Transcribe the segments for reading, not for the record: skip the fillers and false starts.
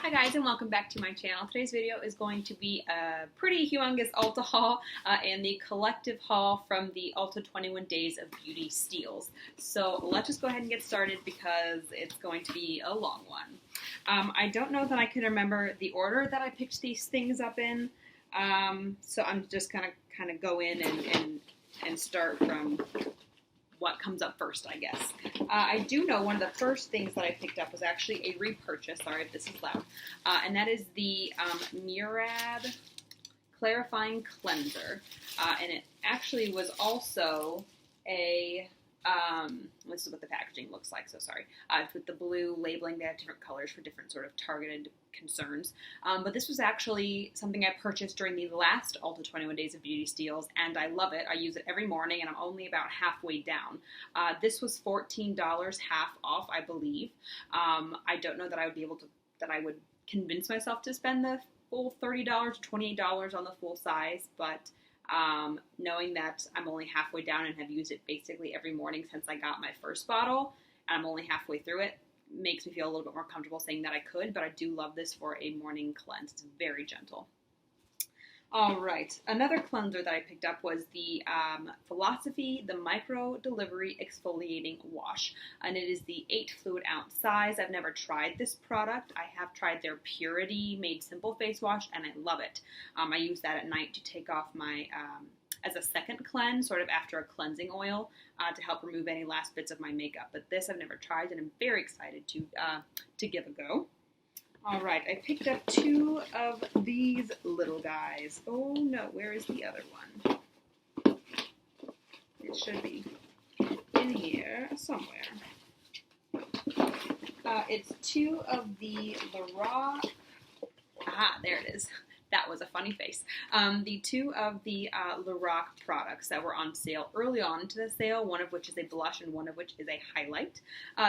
Hi guys, and welcome back to my channel. Today's video is going to be a pretty humongous Ulta haul and the collective haul from the Ulta 21 Days of Beauty steals. So let's just go ahead and get started because it's going to be a long one. I don't know that I can remember the order that I picked these things up in, so I'm just gonna kind of go in and start from what comes up first, I guess. I do know one of the first things that I picked up was actually a repurchase. Sorry if this is loud. And that is the Murad Clarifying Cleanser. And it actually was also a, this is what the packaging looks like, so sorry. With the blue labeling, they have different colors for different sort of targeted concerns. But this was actually something I purchased during the last Ulta 21 Days of Beauty steals, and I love it. I use it every morning, and I'm only about halfway down. This was $14, half off, I believe. I don't know that I would be able to, that I would convince myself to spend the full $30 to $28 on the full size, but knowing that I'm only halfway down and have used it basically every morning since I got my first bottle, and I'm only halfway through it, makes me feel a little bit more comfortable saying that I could, but I do love this for a morning cleanse. It's very gentle. All right, another cleanser that I picked up was the Philosophy, the Microdelivery Exfoliating Wash, and it is the 8 fluid ounce size. I've never tried this product. I have tried their Purity Made Simple face wash, and I love it. I use that at night to take off my, as a second cleanse, sort of after a cleansing oil, to help remove any last bits of my makeup. But this I've never tried, and I'm very excited to give a go. All right, I picked up 2 of these little guys. Oh no, where is the other one? It should be in here somewhere. It's 2 of the Lorac. Aha, there it is. That was a funny face. The 2 of the Lorac products that were on sale early on into the sale, one of which is a blush and one of which is a highlight.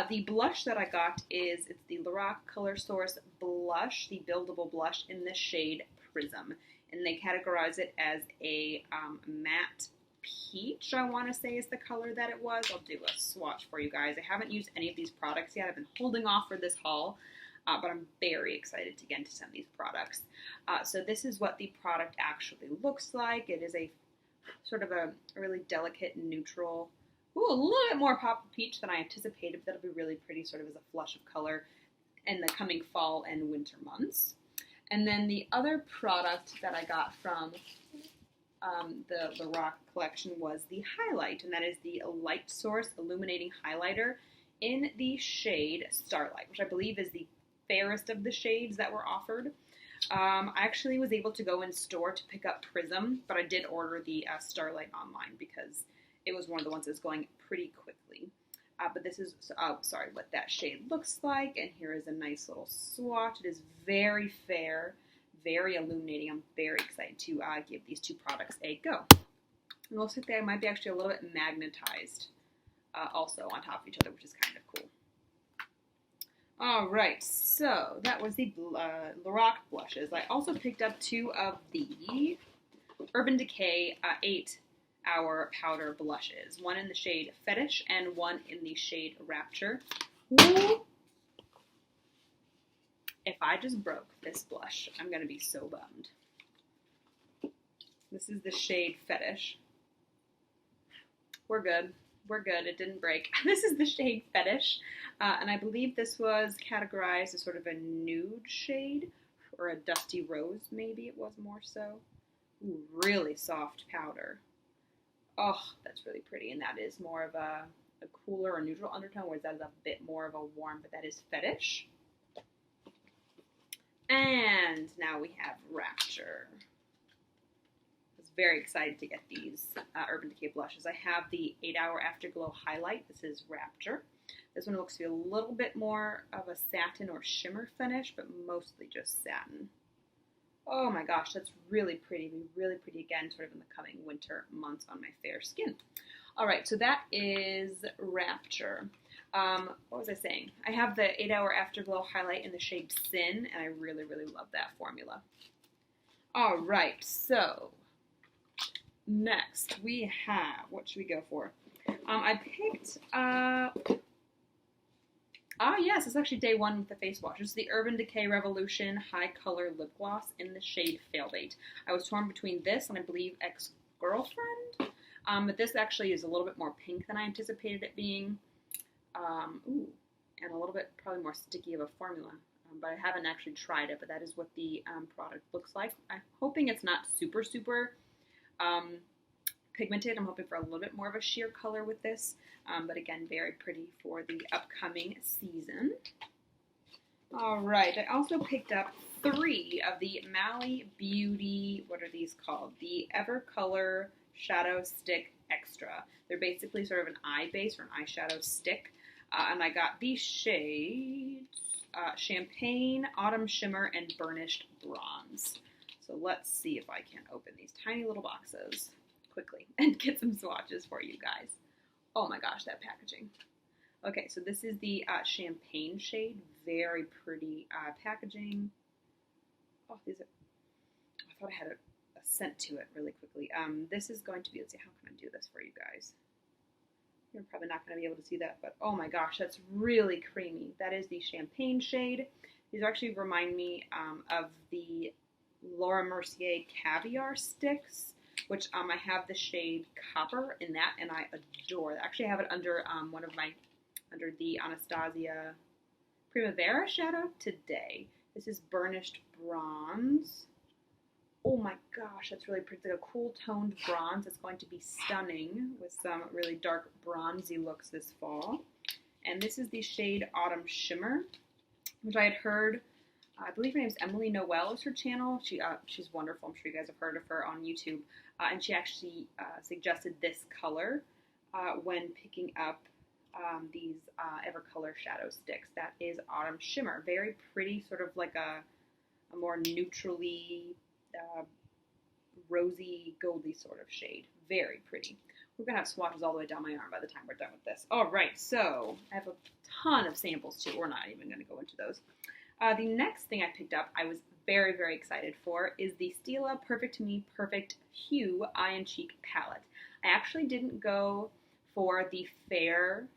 The blush that I got it's the Lorac Color Source Blush, the buildable blush in the shade Prism. And they categorize it as a matte peach, I want to say is the color that it was. I'll do a swatch for you guys. I haven't used any of these products yet. I've been holding off for this haul. But I'm very excited to get into some of these products. So this is what the product actually looks like. It is a sort of a really delicate neutral, a little bit more pop of peach than I anticipated, but that'll be really pretty sort of as a flush of color in the coming fall and winter months. And then the other product that I got from the Lorac collection was the highlight, and that is the Light Source Illuminating Highlighter in the shade Starlight, which I believe is the fairest of the shades that were offered. I actually was able to go in store to pick up Prism, but I did order the Starlight online because it was one of the ones that was going pretty quickly. But this is, sorry, what that shade looks like, and here is a nice little swatch. It is very fair, very illuminating. I'm very excited to give these 2 products a go. It looks like they might be actually a little bit magnetized also on top of each other, which is kind of cool. All right, so that was the Lorac blushes. I also picked up 2 of the Urban Decay 8-hour powder blushes. One in the shade Fetish and one in the shade Rapture. Ooh. If I just broke this blush, I'm going to be so bummed. This is the shade Fetish. We're good. We're good. It didn't break. This is the shade Fetish, and I believe this was categorized as sort of a nude shade, or a dusty rose, maybe it was more so. Ooh, really soft powder. Oh, that's really pretty, and that is more of a cooler or neutral undertone, whereas that is a bit more of a warm, but that is Fetish. And now we have Rapture. Very excited to get these Urban Decay blushes. I have the 8-hour Afterglow Highlight. This is Rapture. This one looks to be a little bit more of a satin or shimmer finish, but mostly just satin. Oh my gosh, that's really pretty. Really pretty again, sort of in the coming winter months on my fair skin. All right, so that is Rapture. What was I saying? I have the 8-hour Afterglow Highlight in the shade Sin, and I really, really love that formula. All right, so next, we have, what should we go for? I picked up Ah, yes, it's actually day one with the face wash. It's the Urban Decay Revolution Highcolor Lip Gloss in the shade Failbait. I was torn between this and I believe Ex-Girlfriend, but this actually is a little bit more pink than I anticipated it being. Ooh, and a little bit probably more sticky of a formula, but I haven't actually tried it, but that is what the product looks like. I'm hoping it's not super, super pigmented. I'm hoping for a little bit more of a sheer color with this, but again, very pretty for the upcoming season. All right, I also picked up 3 of the Mally Beauty, what are these called? The Evercolor Shadow Stick Extra. They're basically sort of an eye base or an eyeshadow stick, and I got these shades, Champagne, Autumn Shimmer, and Burnished Bronze. So let's see if I can open these tiny little boxes quickly and get some swatches for you guys. Oh my gosh, that packaging. Okay, so this is the Champagne shade. Very pretty packaging. Oh, these are, I thought I had a scent to it really quickly. This is going to be, let's see, how can I do this for you guys? You're probably not going to be able to see that, but oh my gosh, that's really creamy. That is the Champagne shade. These actually remind me of the Laura Mercier Caviar sticks, which I have the shade Copper in that, and I adore that. Actually, I have it under under the Anastasia Primavera shadow today. This is Burnished Bronze. Oh my gosh, that's really pretty. It's like a cool toned bronze. It's going to be stunning with some really dark bronzy looks this fall. And this is the shade Autumn Shimmer, which I had heard, I believe her name is Emily Noel is her channel. She's wonderful. I'm sure you guys have heard of her on YouTube. And she actually suggested this color when picking up these Evercolor shadow sticks. That is Autumn Shimmer. Very pretty, sort of like a more neutrally rosy, goldy sort of shade. Very pretty. We're going to have swatches all the way down my arm by the time we're done with this. All right, so I have a ton of samples too. We're not even going to go into those. The next thing I picked up, I was very, very excited for, is the Stila Perfect to Me Perfect Hue Eye and Cheek Palette. I actually didn't go for the fair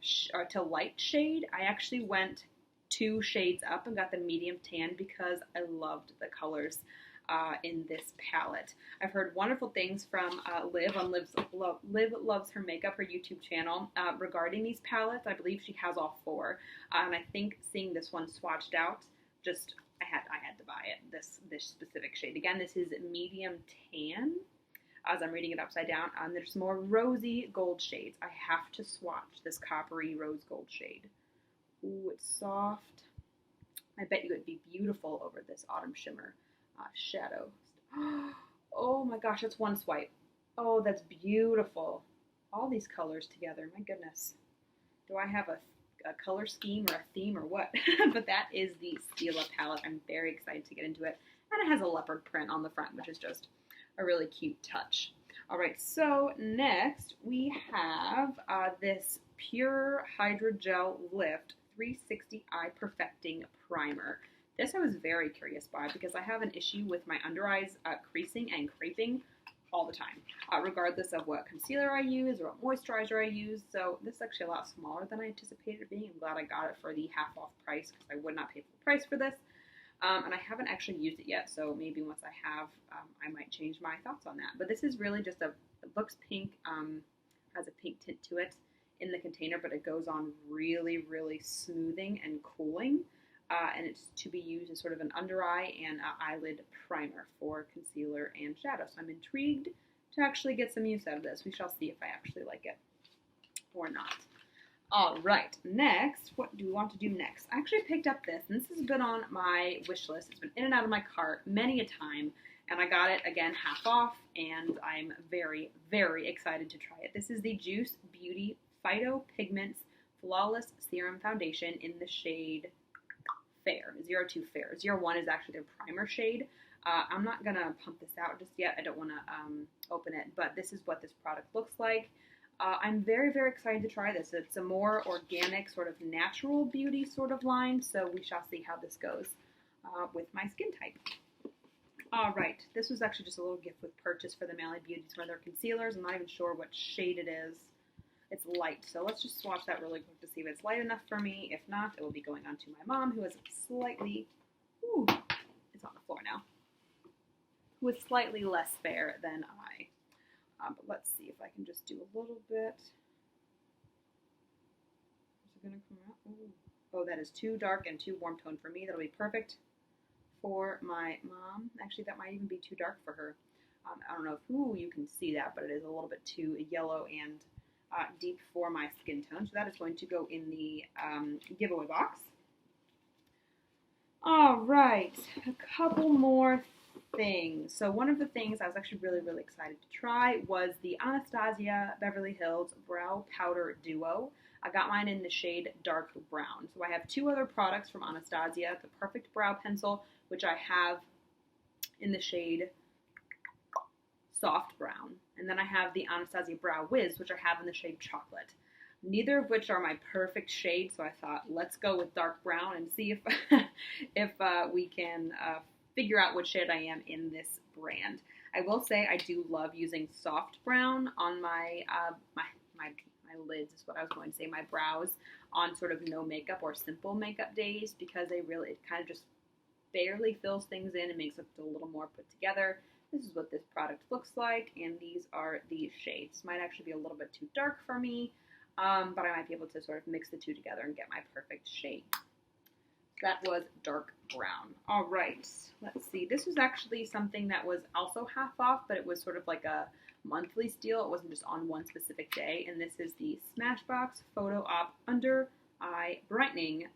to light shade. I actually went 2 shades up and got the medium tan because I loved the colors in this palette. I've heard wonderful things from Liv on Liv Loves Her Makeup, her YouTube channel, regarding these palettes. I believe she has all 4, and I think seeing this one swatched out, just I had to buy it. This specific shade. Again, this is medium tan. As I'm reading it upside down, there's more rosy gold shades. I have to swatch this coppery rose gold shade. Ooh, it's soft. I bet you it'd be beautiful over this Autumn Shimmer shadow. Oh my gosh, that's one swipe. Oh, that's beautiful. All these colors together, my goodness. Do I have a color scheme or a theme or what? But that is the Stila palette. I'm very excited to get into it. And it has a leopard print on the front, which is just a really cute touch. All right, so next we have this Pure Hydrogel Lift 360 Eye Perfecting Primer. This I was very curious by because I have an issue with my under eyes creasing and creping all the time, regardless of what concealer I use or what moisturizer I use. So this is actually a lot smaller than I anticipated it being. I'm glad I got it for the half off price because I would not pay full price for this. And I haven't actually used it yet, so maybe once I have, I might change my thoughts on that. But this is really just it looks pink, has a pink tint to it in the container, but it goes on really, really smoothing and cooling. And it's to be used as sort of an under eye and eyelid primer for concealer and shadow. So I'm intrigued to actually get some use out of this. We shall see if I actually like it or not. All right, next, what do we want to do next? I actually picked up this, and this has been on my wish list. It's been in and out of my cart many a time, and I got it, again, half off, and I'm very, very excited to try it. This is the Juice Beauty Phyto Pigments Flawless Serum Foundation in the shade Fair, 02 Fair. 01 is actually their primer shade. I'm not going to pump this out just yet. I don't want to open it, but this is what this product looks like. I'm very, very excited to try this. It's a more organic, sort of natural beauty sort of line, so we shall see how this goes with my skin type. All right, this was actually just a little gift with purchase for the Mally Beauty. It's one of their concealers. I'm not even sure what shade it is. it's light. So let's just swatch that really quick to see if it's light enough for me. If not, it will be going on to my mom, who is slightly, ooh, it's on the floor now, who is slightly less fair than I. But let's see if I can just do a little bit. Is it going to come out? Ooh. Oh, that is too dark and too warm tone for me. That'll be perfect for my mom. Actually, that might even be too dark for her. I don't know if you can see that, but it is a little bit too yellow and deep for my skin tone. So that is going to go in the giveaway box. All right, a couple more things. So one of the things I was actually really, really excited to try was the Anastasia Beverly Hills Brow Powder Duo. I got mine in the shade Dark Brown. So I have two other products from Anastasia, the Perfect Brow Pencil, which I have in the shade Soft Brown. And then I have the Anastasia Brow Wiz, which I have in the shade Chocolate. Neither of which are my perfect shade, so I thought, let's go with Dark Brown and see if we can figure out which shade I am in this brand. I will say I do love using Soft Brown on my lids is what I was going to say, my brows, on sort of no makeup or simple makeup days, because it kind of just barely fills things in and makes it a little more put together. This is what this product looks like, and these are the shades. Might actually be a little bit too dark for me, but I might be able to sort of mix the two together and get my perfect shade. That was Dark Brown. All right, let's see. This was actually something that was also half off, but it was sort of like a monthly steal. It wasn't just on one specific day, and this is the Smashbox Photo Op Under Eye Brightening.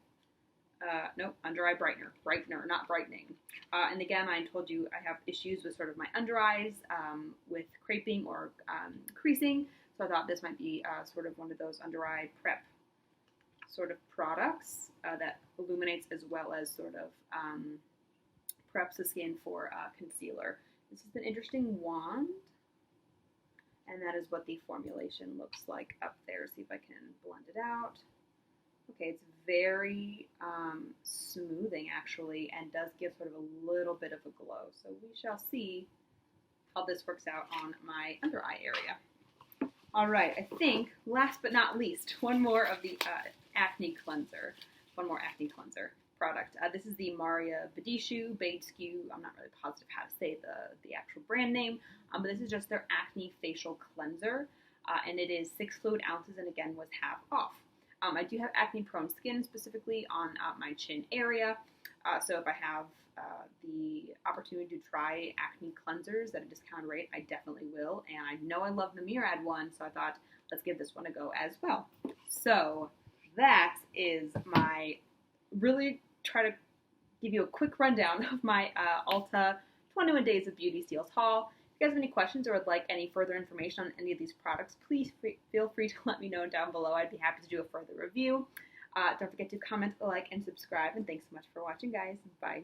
Under Eye Brightener. Brightener, not brightening. And again, I told you I have issues with sort of my under eyes with creping or creasing, so I thought this might be sort of one of those under eye prep sort of products that illuminates as well as sort of preps the skin for concealer. This is an interesting wand, and that is what the formulation looks like up there. See if I can blend it out. Okay, it's very smoothing actually, and does give sort of a little bit of a glow. So we shall see how this works out on my under eye area. All right, I think last but not least, one more of the acne cleanser. One more acne cleanser product. This is the Badescu, Badescu. I'm not really positive how to say the actual brand name, but this is just their acne facial cleanser, and it is 6 fluid ounces, and again was half off. I do have acne-prone skin, specifically on my chin area, so if I have the opportunity to try acne cleansers at a discounted rate, I definitely will, and I know I love the Murad one, so I thought, let's give this one a go as well. So that is my, really try to give you a quick rundown of my Ulta 21 Days of Beauty Steals haul. If you guys have any questions or would like any further information on any of these products, please feel free to let me know down below. I'd be happy to do a further review. Don't forget to comment, like, and subscribe. And thanks so much for watching, guys. Bye.